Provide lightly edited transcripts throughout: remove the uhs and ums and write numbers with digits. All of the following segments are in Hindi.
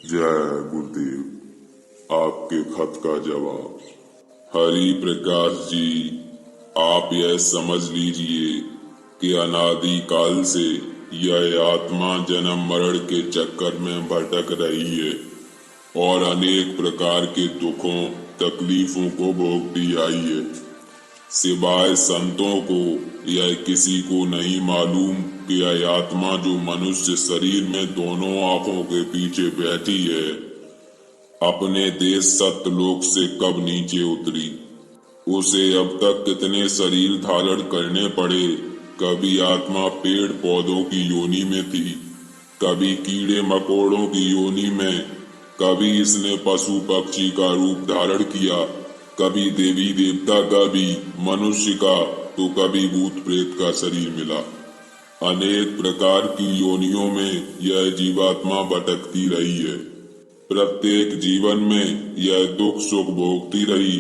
जय गुरुदेव। आपके खत का जवाब। हरि प्रकाश जी, आप यह समझ लीजिए कि अनादि काल से यह आत्मा जन्म मरण के चक्कर में भटक रही है और अनेक प्रकार के दुखों तकलीफों को भोगती आई है। सिवाय संतों को यह किसी को नहीं मालूम कि यह आत्मा जो मनुष्य शरीर में दोनों आंखों के पीछे बैठी है, अपने देश सत्यलोक से कब नीचे उतरी। उसे अब तक कितने शरीर धारण करने पड़े। कभी आत्मा पेड़ पौधों की योनि में थी, कभी कीड़े मकोड़ों की योनि में, कभी इसने पशु पक्षी का रूप धारण किया, कभी देवी देवता का भी, मनुष्य का, तो कभी भूत प्रेत का शरीर मिला। अनेक प्रकार की योनियों में यह जीवात्मा भटकती रही है। प्रत्येक जीवन में यह दुख सुख भोगती रही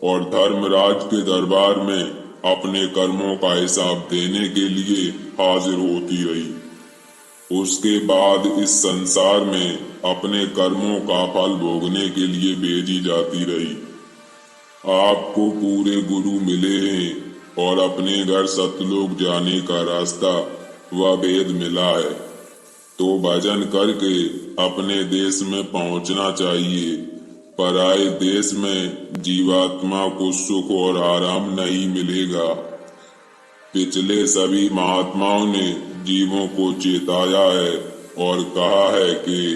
और धर्मराज के दरबार में अपने कर्मों का हिसाब देने के लिए हाजिर होती रही। उसके बाद इस संसार में अपने कर्मों का फल भोगने के लिए भेजी जाती रही। आपको पूरे गुरु मिले हैं और अपने घर सतलोक जाने का रास्ता व भेद मिला है, तो भजन करके अपने देश में पहुंचना चाहिए। पराये देश में जीवात्मा को सुख और आराम नहीं मिलेगा। पिछले सभी महात्माओं ने जीवों को चेताया है और कहा है कि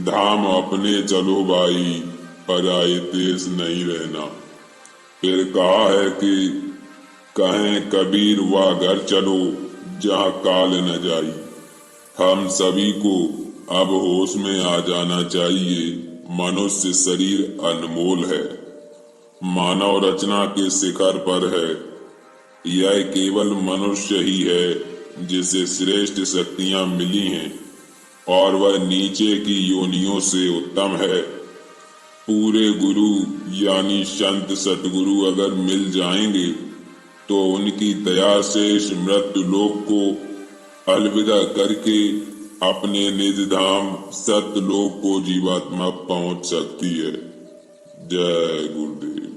धाम अपने चलो भाई, पराये देश नहीं रहना। फिर कहा है कि कहें कबीर वह घर चलो जहाँ काल न जाई। हम सभी को अब होश में आ जाना चाहिए। मनुष्य शरीर अनमोल है, मानव रचना के शिखर पर है। यह केवल मनुष्य ही है जिसे श्रेष्ठ शक्तियां मिली हैं और वह नीचे की योनियों से उत्तम है। पूरे गुरु यानी संत सतगुरु अगर मिल जाएंगे तो उनकी दया से इस मृत्यु लोक को अलविदा करके अपने निज धाम सत्यलोक को जीवात्मा पहुंच सकती है। जय गुरुदेव।